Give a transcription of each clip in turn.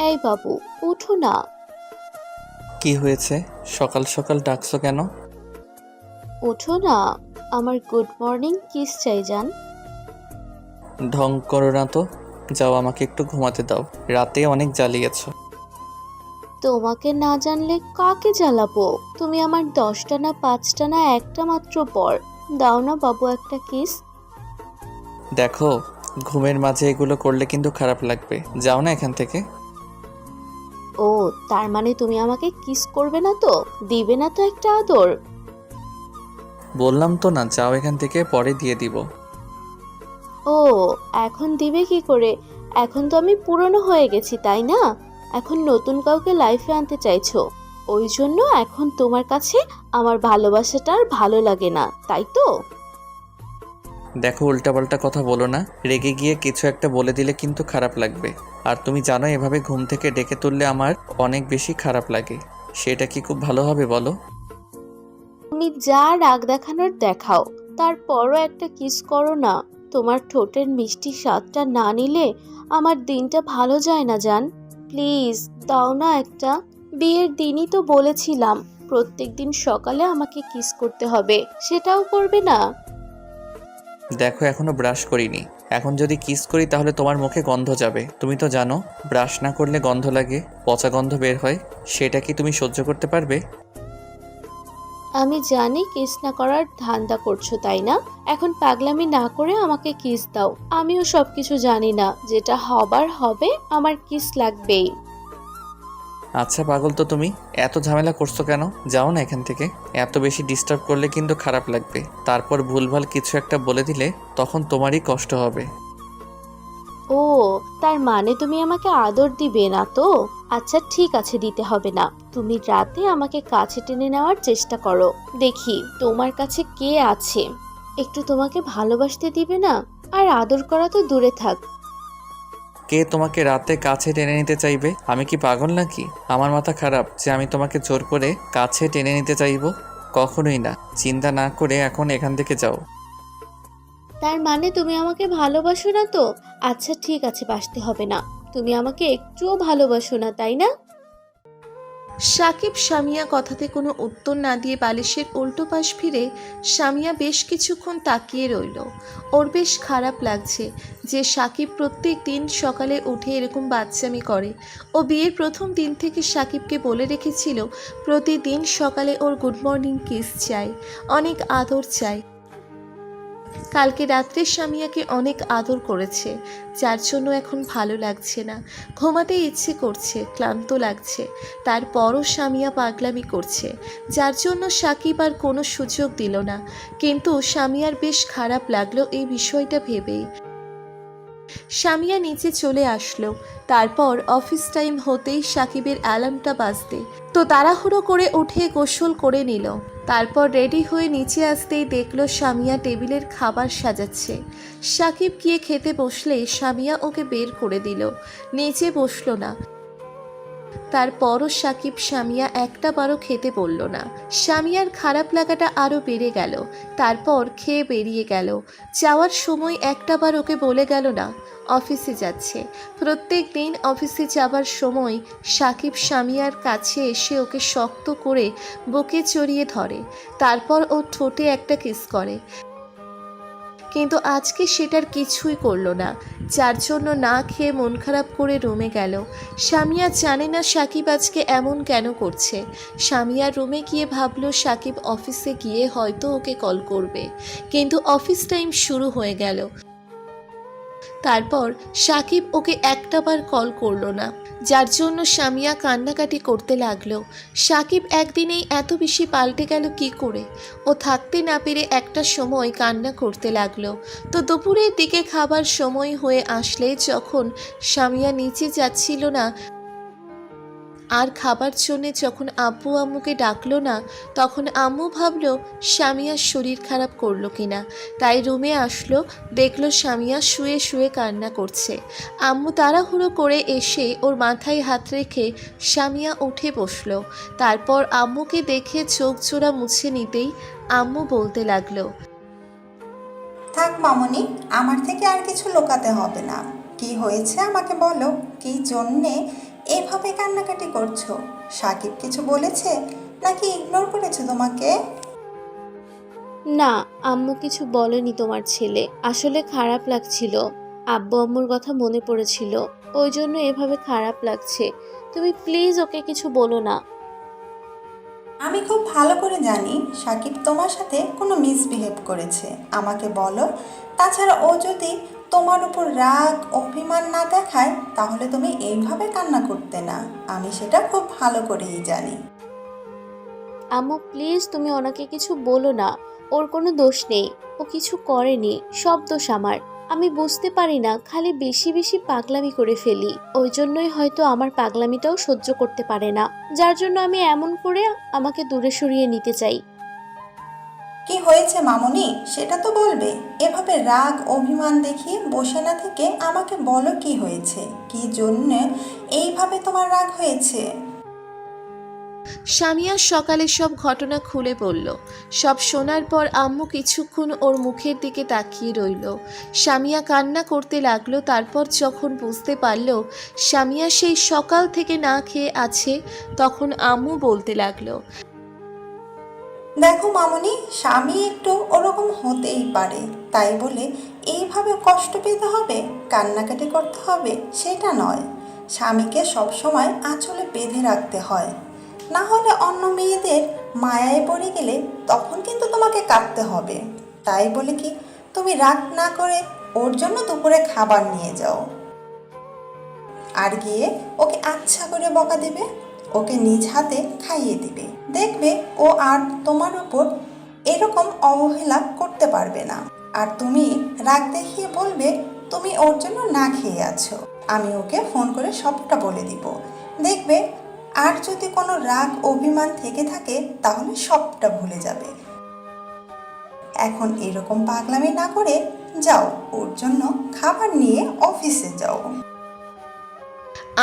এই বাবু, উঠো না। কি হয়েছে? সকাল সকাল ডাকছো কেন? উঠো না। আমার গুড মর্নিং কিস চাই জান। ঢং করো না তো। যাও, আমাকে একটু ঘুমাতে দাও। রাতে অনেক জ্বালিয়েছো। তোমাকে না জানলে কাকে জ্বালাবো? তুমি আমার 10টা না 5টা না একটা মাত্র পর। দাও না বাবু একটা কিস। দেখো, ঘুমের মাঝে এগুলো করলে কিন্তু খারাপ লাগবে। যাও না এখান থেকে। ও, তার মানে তুমি আমাকে কিস করবে না তো? দিবে না তো একটা আদর? বললাম তো না, যাও এখান থেকে, পরে দিয়ে দিব। ও, এখন দিবে কি করে? এখন তো আমি পুরনো হয়ে গেছি, তাই না? এখন নতুন কাউকে লাইফে আনতে চাইছো। ওই জন্য এখন তোমার কাছে আমার ভালোবাসাটা আর ভালো লাগে না, তাই তো? দেখো, উল্টাপাল্টা কথা বলো না। রেগে গিয়ে কিছু একটা বলে দিলে কিন্তু খারাপ লাগবে। আর তুমি জানো, এভাবে ঘুম থেকে ডেকে তুললে আমার অনেক বেশি খারাপ লাগে। সেটা কি খুব ভালো হবে বলো? তুমি যা রাগ দেখানোর দেখাও, তারপরও একটা কিস করো না। তোমার ঠোঁটের মিষ্টি স্বাদটা না নিলে আমার দিনটা ভালো যায় না জান। প্লিজ দাও না একটা। বিয়ের দিনই তো বলেছিলাম প্রত্যেকদিন সকালে আমাকে কিস করতে হবে, সেটাও করবে না? দেখো, এখনো ব্রাশ করিনি। এখন যদি কিস করি তাহলে তোমার মুখে গন্ধ যাবে। তুমি তো জানো, ব্রাশ না করলে গন্ধ লাগে, পচা গন্ধ বের হয়। সেটা কি তুমি সহ্য করতে পারবে? আমি জানি কিস না করার ধান্দা করছো, তাই না? এখন পাগলামি না করে আমাকে কিস দাও। আমিও সবকিছু জানি না, যেটা হবার হবে, আমার কিস লাগবেই। আচ্ছা পাগল তো তুমি, এত ঝামেলা করছো কেন? যাও না এখান থেকে। এত বেশি ডিস্টার্ব করলে কিন্তু খারাপ লাগবে। তারপর ভুলভাল কিছু একটা বলে দিলে তখন তোমারই কষ্ট হবে। ও, তার মানে তুমি আমাকে আদর দিবে না তো? আচ্ছা ঠিক আছে, দিতে হবে না। তুমি রাতে আমাকে কাছে টেনে নেওয়ার চেষ্টা করো, দেখি তোমার কাছে কে আছে। একটু তোমাকে ভালোবাসতে দিবে না? আর আদর করা তো দূরে থাক। কে তোমাকে রাতে কাছে টেনে নিতে চাইবে? আমি কি পাগল নাকি? আমার মাথা খারাপ যে আমি তোমাকে জোর করে কাছে টেনে নিতে চাইবো? কখনোই না। চিন্তা না করে এখন এখান থেকে যাও। তার মানে তুমি আমাকে ভালোবাসো না তো? আচ্ছা ঠিক আছে, বাসতে হবে না। তুমি আমাকে একটুও ভালোবাসো না, তাই না? সাকিব সামিয়া কথাতে কোনো উত্তর না দিয়ে বালিশের উল্টো পাশ ফিরে সামিয়া বেশ কিছুক্ষণ তাকিয়ে রইল। ওর বেশ খারাপ লাগছে যে সাকিব প্রত্যেক দিন সকালে উঠে এরকম বাচ্চামি করে। ও বিয়ের প্রথম দিন থেকে সাকিবকে বলে রেখেছিল প্রতিদিন সকালে ওর গুড মর্নিং কিস চাই, অনেক আদর চাই। কালকে রাত্রে সামিয়াকে অনেক আদর করেছে, যার জন্য এখন ভালো লাগছে না, ঘুমাতে ইচ্ছে করছে, ক্লান্ত লাগছে। তারপরও সামিয়া পাগলামি করছে, যার জন্য সাকিব আর কোনো সুযোগ দিল না। কিন্তু সামিয়ার বেশ খারাপ লাগলো এই বিষয়টা ভেবেই। সামিয়া নিচে চলে আসলো। তারপর অফিস টাইম হতেই সাকিবের অ্যালার্মটা বাজতে তো তাড়াহুড়ো করে উঠে গোসল করে নিল। তারপর রেডি হয়ে নিচে আসতেই দেখলো সামিয়া টেবিলের খাবার সাজাচ্ছে। সাকিব গিয়ে খেতে বসলে সামিয়া ওকে বের করে দিল, নিচে বসলো না। তারপরও সাকিব সামিয়া একটা বারও খেতে বলল না। সামিয়ার খারাপ লাগাটা আরও বেড়ে গেল। তারপর খেয়ে বেরিয়ে গেল। যাওয়ার সময় একটা বার ওকে বলে গেল না অফিসে যাচ্ছে। প্রত্যেক দিন অফিসে যাবার সময় সাকিব সামিয়ার কাছে এসে ওকে শক্ত করে বুকে জড়িয়ে ধরে, তারপর ও ঠোঁটে একটা কিস করে। কিন্তু আজকে সেটার কিছুই করলো না, যার জন্য না খেয়ে মন খারাপ করে রুমে গেল। সামিয়া জানে না সাকিব আজকে এমন কেন করছে। সামিয়া রুমে গিয়ে ভাবলো সাকিব অফিসে গিয়ে হয়তো ওকে কল করবে, কিন্তু অফিস টাইম শুরু হয়ে গেল। তারপর সাকিব ওকে একটাবার কল করলো না, যার জন্য সামিয়া কান্নাকাটি করতে লাগলো। সাকিব একদিনেই এত বেশি পাল্টে গেল কি করে? ও থাকতে না পেরে একটা সময় কান্না করতে লাগলো। তো দুপুরের দিকে খাবার সময় হয়ে আসলে যখন সামিয়া নিচে যাচ্ছিল না আর খাবার জন্যে যখন আব্বু আম্মুকে ডাকলো না, তখন আম্মু ভাবলো সামিয়ার শরীর খারাপ করলো কিনা, তাই রুমে আসলো। দেখলো সামিয়া শুয়ে শুয়ে কান্না করছে। আম্মু তাড়াহুড়ো করে এসে ওর মাথায় হাত রেখে সামিয়া উঠে বসলো। তারপর আম্মুকে দেখে চোখ জোড়া মুছে নিতেই আম্মু বলতে লাগলো, থাক মামুনি, আমার থেকে আর কিছু লুকাতে হবে না। কি হয়েছে আমাকে বলো, কি জন্যে এভাবে কান্নাকাটি করছো? সাকিব কিছু বলেছে নাকি ইগনোর করেছে তোমাকে? না, আম্মু কিছু বলেনি তোমার ছেলে। আসলে খারাপ লাগছিল। আব্বু আম্মুর কথা মনে পড়েছিল। ওই জন্য এভাবে খারাপ লাগছে। তুমি প্লিজ ওকে কিছু বলো না। আমি খুব ভালো করে জানি সাকিব তোমার সাথে কোনো মিসবিহেভ করেছে। আমাকে বলো, তাছাড়া ও যদি তোমার উপর রাগ অভিমান না দেখায় তাহলে তুমি এইভাবে কান্না করতে না। আমি সেটা খুব ভালো করেই জানি। আম্মু প্লিজ তুমি ওনাকে কিছু বলো না। ওর কোনো দোষ নেই। ও কিছু করেনি। সব দোষ আমার। আমি বুঝতে পারি না, খালি বেশি বেশি পাগলামি করে ফেলি। ওই জন্যই হয়তো আমার পাগলামিটাও সহ্য করতে পারে না, যার জন্য আমি এমন করে আমাকে দূরে সরিয়ে নিতে চাই। কি হয়েছে মামুনি, সেটা তো বলবে। এভাবে রাগ অভিমান দেখিয়ে বসে না থেকে আমাকে বলো কি হয়েছে, কি জন্য এইভাবে তোমার রাগ হয়েছে। সামিয়া সকালে সব ঘটনা খুলে বলল। সব শোনার পর আম্মু কিছুক্ষণ ওর মুখের দিকে তাকিয়ে রইল। সামিয়া কান্না করতে লাগলো। তারপর যখন বুঝতে পারল সামিয়া সেই সকাল থেকে না খেয়ে আছে, তখন আম্মু বলতে লাগলো। দেখো মামুনি, স্বামী একটু ওরকম হতেই পারে, তাই বলে এইভাবে কষ্ট পেতে হবে, কান্নাকাটি করতে হবে সেটা নয়। স্বামীকে সবসময় আঁচলে বেঁধে রাখতে হয়, না হলে অন্য মেয়েদের মায়ায় পড়ে গেলে তখন কিন্তু তোমাকে কাঁদতে হবে। তাই বলে কি তুমি রাগ না করে ওর জন্য দুপুরে খাবার নিয়ে যাও, আর গিয়ে ওকে আচ্ছা করে বকা দিবে, ওকে নিজ হাতে খাইয়ে দিবে। দেখবে ও আর তোমার উপর এরকম অবহেলা করতে পারবে না। আর তুমি রাগ দেখিয়ে বলবে তুমি ওর জন্য না খেয়ে আছো। আমি ওকে ফোন করে সবটা বলে দিব। দেখবে আর যদি কোনো রাগ অভিমান থেকে থাকে তাহলে সবটা ভুলে যাবে। এখন এরকম পাগলামি না করে যাও, ওর জন্য খাবার নিয়ে অফিসে যাও।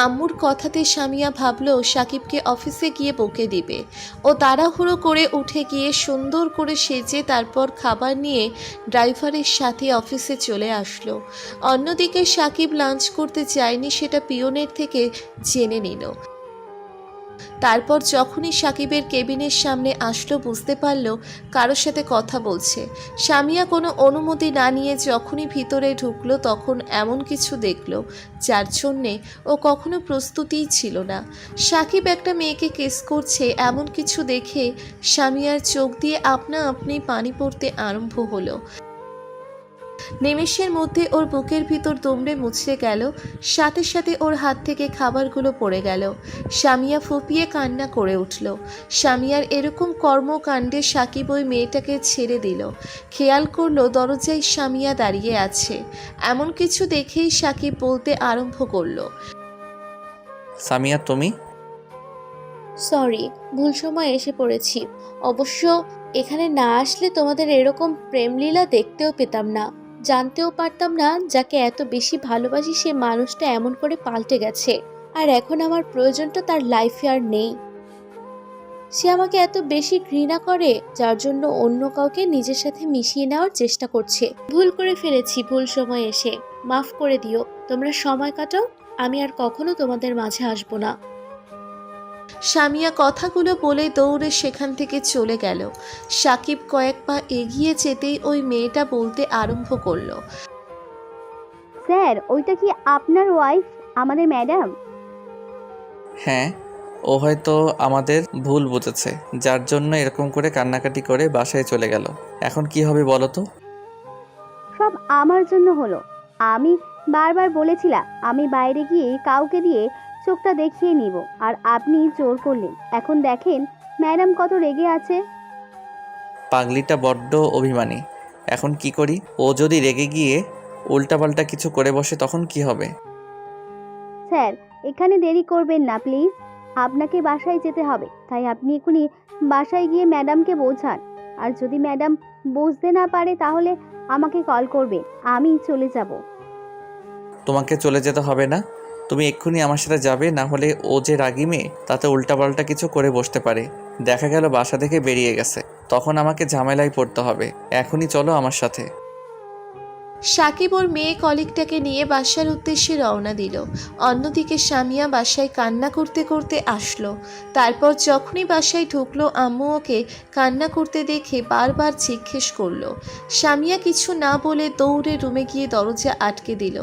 আম্মুর কথাতে সামিয়া ভাবল সাকিবকে অফিসে গিয়ে বকে দিবে। ও তাড়াহুড়ো করে উঠে গিয়ে সুন্দর করে সেজে তারপর খাবার নিয়ে ড্রাইভারের সাথে অফিসে চলে আসলো। অন্যদিকে সাকিব লাঞ্চ করতে যায়নি, সেটা পিয়নের থেকে জেনে নিল। তারপর যখনই সাকিবের কেবিনের সামনে আসলো বুঝতে পারল কারোর সাথে কথা বলছে। সামিয়া কোনো অনুমতি না নিয়ে যখনই ভিতরে ঢুকলো তখন এমন কিছু দেখলো যার জন্যে ও কখনো প্রস্তুতিই ছিল না। সাকিব একটা মেয়েকে কিস করছে, এমন কিছু দেখে সামিয়ার চোখ দিয়ে আপনা আপনি পানি পড়তে আরম্ভ হলো। নিমেষের মধ্যে ওর বুকের ভিতর দুমড়ে মুচড়ে গেল, সাথে সাথে ওর হাত থেকে খাবারগুলো পড়ে গেল। সামিয়া ফুপিয়ে কান্না করে উঠল। সামিয়ার এরকম কর্মকাণ্ডে সাকিব ওই মেয়েটাকে ছেড়ে দিল। খেয়াল করলো দরজায় সামিয়া দাঁড়িয়ে আছে। এমন কিছু দেখেই সাকিব বলতে আরম্ভ করলো। সামিয়া তুমি? সরি, ভুল সময় এসে পড়েছি। অবশ্য এখানে না আসলে তোমাদের এরকম প্রেমলীলা দেখতেও পেতাম না, জানতেও পারতাম না যাকে এত বেশি ভালোবাসি সে মানুষটা এমন করে পাল্টে গেছে। আর এখন আমার প্রয়োজনটা তার লাইফে আর নেই। সে আমাকে এত বেশি ঘৃণা করে যার জন্য অন্য কাউকে নিজের সাথে মিশিয়ে নেওয়ার চেষ্টা করছে। ভুল করে ফেলেছি ভুল সময় এসে, মাফ করে দিও। তোমরা সময় কাটাও, আমি আর কখনো তোমাদের মাঝে আসবো না। সামিয়া কথাগুলো বলে দৌড়ে সেখান থেকে চলে গেল। সাকিব কয়েক পা এগিয়ে যেতেই ওই মেয়েটা বলতে আরম্ভ করলো। স্যার, ওইটা কি আপনার ওয়াইফ, আমাদের ম্যাডাম? হ্যাঁ, ও হয়তো আমাদের ভুল বুঝেছে, যার জন্য এরকম করে কান্নাকাটি করে বাসায় চলে গেল। এখন কি হবে বলো তো? সব আমার জন্য হলো। আমি বারবার বলেছিলাম আমি বাইরে গিয়ে কাউকে দিয়ে চোখটা দেখিয়ে নিব, আর আপনি জোর করলেন। এখন দেখেন ম্যাডাম কত রেগে আছে। পাগলিটা বড্ড অভিমানী। এখন কি করি? ও যদি রেগে গিয়ে উল্টাপাল্টা কিছু করে বসে তখন কি হবে? স্যার, এখানে দেরি করবেন না প্লিজ। আপনাকে বাসায় যেতে হবে, তাই আপনি এখনই বাসায় গিয়ে ম্যাডামকে বোঝান। আর যদি ম্যাডাম বুঝতে না পারে তাহলে আমাকে কল করবে, আমি চলে যাব। তোমাকে চলে যেতে হবে না, তুমি এক্ষুনি আমার সাথে যাবে, না হলে ও যে রাগী মেয়ে তাতে উল্টাপাল্টা কিছু করে বসতে পারে। দেখা গেল বাসা থেকে বেরিয়ে গেছে, তখন আমাকে ঝামেলায় পড়তে হবে। এখনই চলো আমার সাথে। সাকিব ওর মেয়ে কলিগটাকে নিয়ে বাসার উদ্দেশ্যে রওনা দিল। অন্যদিকে সামিয়া বাসায় কান্না করতে করতে আসলো। তারপর যখনই বাসায় ঢুকলো, আম্মু ওকে কান্না করতে দেখে বারবার জিজ্ঞেস করলো। সামিয়া কিছু না বলে দৌড়ে রুমে গিয়ে দরজা আটকে দিল।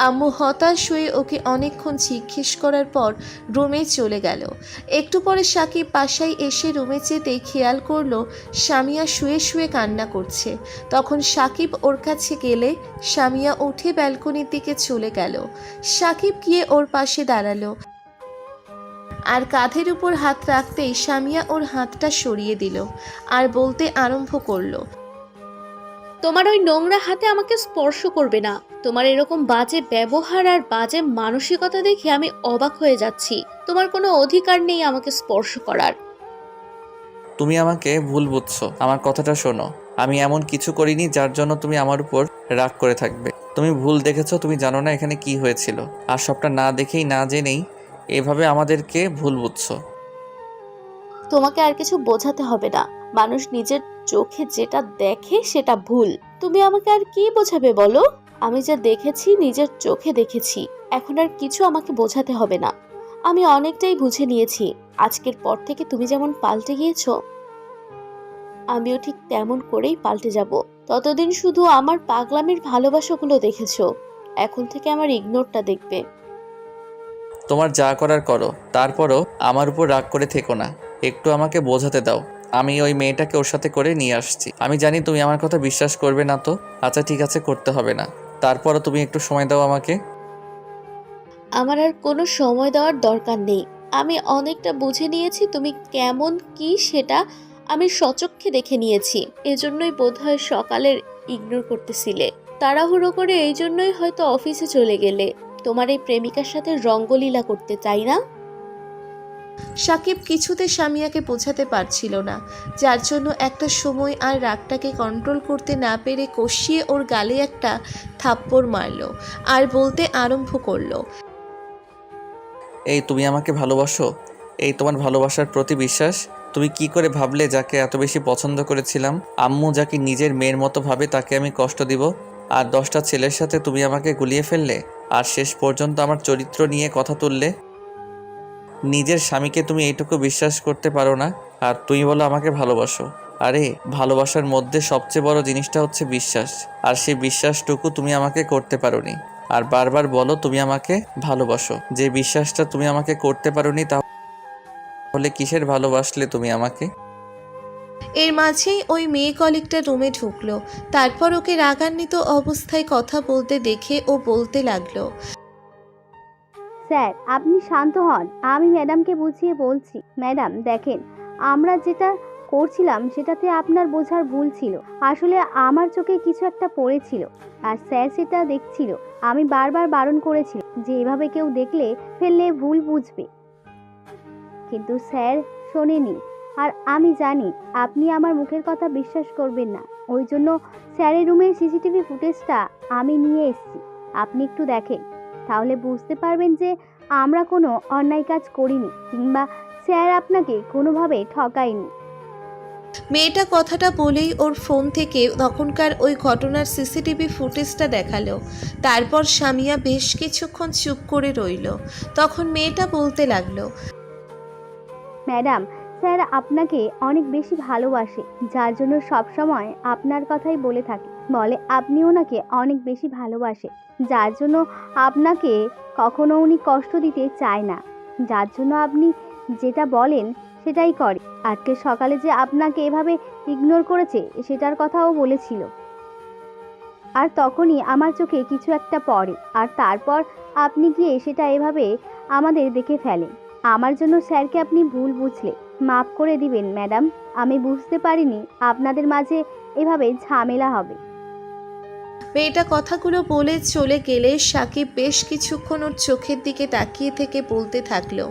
আম্মু হতাশ হয়ে ওকে অনেকক্ষণ জিজ্ঞেস করার পর রুমে চলে গেল। একটু পরে সাকিব বাসায় এসে রুমে যেতেই খেয়াল করলো সামিয়া শুয়ে শুয়ে কান্না করছে। তখন সাকিব ওর কাছে গেলে সামিয়া উঠে ব্যালকনির দিকে চলে গেল। সাকিব গিয়ে ওর পাশে দাঁড়ালো আর কাঁধের উপর হাত রাখতেই সামিয়া ওর হাতটা সরিয়ে দিল আর বলতে আরম্ভ করলো, তোমার ওই নোংরা হাতে আমাকে স্পর্শ করবে না। তোমার এরকম বাজে ব্যবহার আর বাজে মানসিকতা দেখে আমি অবাক হয়ে যাচ্ছি। তোমার কোনো অধিকার নেই আমাকে স্পর্শ করার। তুমি আমাকে ভুল বুঝছো, আমার কথাটা শোনো। আমি এমন কিছু করিনি যার জন্য তুমি আমার উপর রাগ করে থাকবে। তুমি ভুল দেখেছো, তুমি জানো না এখানে কি হয়েছিল, আর সবটা না দেখেই না জেনেই এভাবে আমাদেরকে ভুল বুঝছো। তোমাকে আর কিছু বোঝাতে হবে না। মানুষ নিজের চোখে যেটা দেখে সেটা ভুল। তুমি আমাকে আর কি বোঝাবে বলো? আমি যা দেখেছি নিজের চোখে দেখেছি। এখন আর কিছু আমাকে বোঝাতে হবে না। আমি অনেকটাই বুঝে নিয়েছি। আজকের পর থেকে তুমি যেমন পাল্টে গিয়েছো, আমিও ঠিক তেমন করেই পাল্টে যাব। ততদিন শুধু আমার পাগলামির ভালোবাসাগুলো দেখেছো, এখন থেকে আমার ইগনোরটা দেখবে। তোমার যা করার করো, তারপরও আমার উপর রাগ করে থেকো না। একটু আমাকে বোঝাতে দাও। আমি ওই মেয়েটাকে ওর সাথে করে নিয়ে আসছি। আমি জানি তুমি আমার কথা বিশ্বাস করবে না, তো আচ্ছা ঠিক আছে, করতে হবে না। তারপরও তুমি একটু সময় দাও আমাকে। আমার আর কোনো সময় দেওয়ার দরকার নেই। আমি অনেকটা বুঝে নিয়েছি তুমি কেমন কি সেটা আমি সচক্ষে দেখে নিয়েছি। এজন্যই বোধহয় সকালের ইগনোর করতেছিলে। তাড়াহুড়ো করে এই জন্যই হয়তো অফিসে চলে গেলে তোমার এই প্রেমিকার সাথে রঙ্গলীলা করতে, চাই না? সাকিব কিছুতে সামিয়াকে বোঝাতে পারছিল না, যার জন্য একটা সময় আর রাগটাকে কন্ট্রোল করতে না পেরে কষিয়ে ওর গালে একটা থাপ্পড় মারলো আর বলতে আরম্ভ করলো, এই তুমি আমাকে ভালোবাসো? এই তোমার ভালোবাসার প্রতি বিশ্বাস? তুমি কি করে ভাবলে যাকে এত বেশি পছন্দ করেছিলাম, আম্মু যাকে নিজের মেয়ের মতো ভাবে, তাকে আমি কষ্ট দিব? আর 10টা ছেলের সাথে তুমি আমাকে গুলিয়ে ফেললে, আর শেষ পর্যন্ত আমার চরিত্র নিয়ে কথা তুললে। নিজের স্বামীকে তুমি এইটুকু বিশ্বাস করতে পারো না, আর তুমি বলো আমাকে ভালোবাসো? আরে ভালোবাসার মধ্যে সবচেয়ে বড় জিনিসটা হচ্ছে বিশ্বাস, আর সেই বিশ্বাসটুকু তুমি আমাকে করতে পারোনি। আর বারবার বলো তুমি আমাকে ভালোবাসো। যে বিশ্বাসটা তুমি আমাকে করতে পারোনি, তাহলে কিসের ভালোবাসলে তুমি আমাকে? এর মাঝেই ওই মেয়ে কলিগটা রুমে ঢুকলো। তারপর ওকে রাগান্বিত অবস্থায় কথা বলতে দেখে ও বলতে লাগলো, স্যার আপনি শান্ত হন, আমি ম্যাডামকে বুঝিয়ে বলছি। ম্যাডাম দেখেন, আমরা যেটা করছিলাম সেটাতে আপনার বোঝার ভুল ছিল। আসলে আমার চোখে কিছু একটা পড়েছিল আর স্যার সেটা দেখছিল। আমি বারবার বারণ করেছি যে এভাবে কেউ দেখলে ফেললে ভুল বুঝবে, কিন্তু স্যার শোনেনি। আর আমি জানি আপনি আমার মুখের কথা বিশ্বাস করবেন না, ওই জন্য স্যারের রুমের সিসিটিভি ফুটেজটা আমি নিয়ে এসেছি। আপনি একটু দেখেন, তাহলে বুঝতে পারবেন যে আমরা কোনো অন্যায় কাজ করিনি কিংবা স্যার আপনাকে কোনোভাবে ঠকায়নি। মেয়েটা কথাটা বলেই ওর ফোন থেকে তখনকার ওই ঘটনার সিসিটিভি ফুটেজটা দেখালো। তারপর সামিয়া বেশ কিছুক্ষণ চুপ করে রইল। তখন মেয়েটা বলতে লাগলো, ম্যাডাম স্যার আপনাকে অনেক বেশি ভালোবাসে, যার জন্য সবসময় আপনার কথাই বলে থাকে। বলে আপনি ওনাকে অনেক বেশি ভালোবাসে, যার জন্য আপনাকে কখনো উনি কষ্ট দিতে চায় না, যার জন্য আপনি যেটা বলেন সেটাই করে। আজকে সকালে যে আপনাকে এভাবে ইগনোর করেছে সেটার কথাও বলেছিল। আর তখনই আমার চোখে কিছু একটা পড়ে, আর তারপর আপনি গিয়ে সেটা এভাবে আমাদের দেখে ফেলেন। আমার জন্য স্যারকে আপনি ভুল বুঝলে মাফ করে দিবেন ম্যাডাম। আমি বুঝতে পারিনি আপনাদের মাঝে এভাবে ঝামেলা হবে। মেয়েটা কথাগুলো বলে চলে গেলে সাকিব বেশ কিছুক্ষণ ওর চোখের দিকে তাকিয়ে থেকে বলতে থাকলো,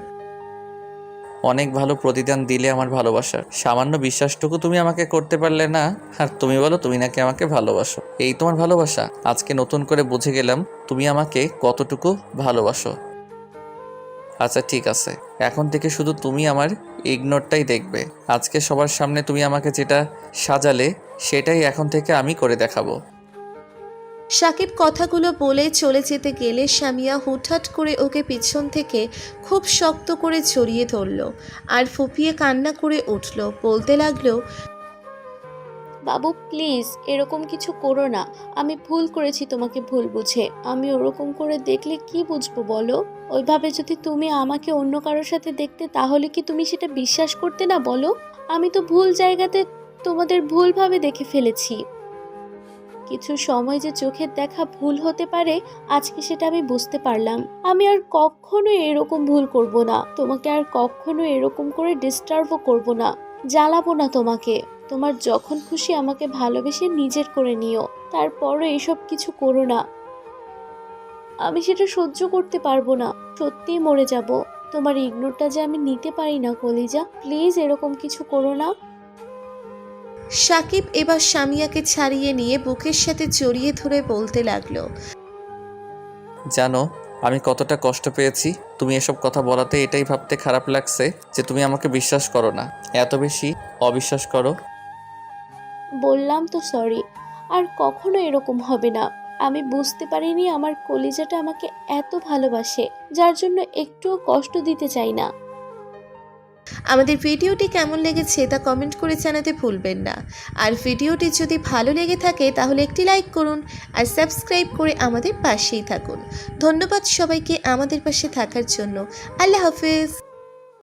অনেক ভালো প্রতিদান দিলে আমার ভালোবাসার। সামান্য বিশ্বাসটুকু তুমি আমাকে করতে পারলে না, আর তুমি বলো তুমি নাকি আমাকে ভালোবাসো। এই তোমার ভালোবাসা? আজকে নতুন করে বুঝে গেলাম তুমি আমাকে কতটুকু ভালোবাসো। আচ্ছা ঠিক আছে, এখন থেকে শুধু তুমি আমার ইগনোরটাই দেখবে। আজকে সবার সামনে তুমি আমাকে যেটা সাজালে সেটাই এখন থেকে আমি করে দেখাবো। সাকিব কথাগুলো বলে চলে যেতে গেলে সামিয়া হুটহাট করে ওকে পিছন থেকে খুব শক্ত করে জড়িয়ে ধরল আর ফুপিয়ে কান্না করে উঠল, বলতে লাগলো, বাবু প্লিজ এরকম কিছু করো না। আমি ভুল করেছি তোমাকে ভুল বুঝে। আমি ওরকম করে দেখলে কি বুঝবো বলো? ওইভাবে যদি তুমি আমাকে অন্য কারোর সাথে দেখতে তাহলে কি তুমি সেটা বিশ্বাস করতে না বলো? আমি তো ভুল জায়গাতে তোমাদের ভুলভাবে দেখে ফেলেছি। কিছু সময় যে চোখের দেখা ভুল হতে পারে আজকে সেটা আমি বুঝতে পারলাম। আমি আর কখনো এরকম ভুল করব না। তোমাকে আর কখনো এরকম করে ডিস্টার্বও করব না, জ্বালাবো না তোমাকে। তোমার যখন খুশি আমাকে ভালোবেসে নিজের করে নিও, তারপরও এসব কিছু করো না। আমি সেটা সহ্য করতে পারবো না, সত্যিই মরে যাব। তোমার ইগনোরটা যে আমি নিতে পারি না কলিজা, প্লিজ এরকম কিছু করো না। সাকিব এবার সামিয়াকে ছাড়িয়ে নিয়ে বুকের সাথে জড়িয়ে ধরে বলতে লাগলো, জানো আমি কতটা কষ্ট পেয়েছি তুমি এসব কথা বলাতে। এটাই ভাবতে খারাপ লাগছে যে তুমি আমাকে বিশ্বাস করো না, এত বেশি অবিশ্বাস করো। বললাম তো সরি, আর কখনো এরকম হবে না। আমি বুঝতে পারিনি আমার কলিজাটা আমাকে এত ভালোবাসে, যার জন্য একটুও কষ্ট দিতে চাই না। আমাদের ভিডিওটি কেমন লেগেছে তা কমেন্ট করে জানাতে ভুলবেন না। আর ভিডিওটি যদি ভালো লেগে থাকে তাহলে একটি লাইক করুন আর সাবস্ক্রাইব করে আমাদের পাশেই থাকুন। ধন্যবাদ সবাইকে আমাদের পাশে থাকার জন্য। আল্লাহ হাফেজ।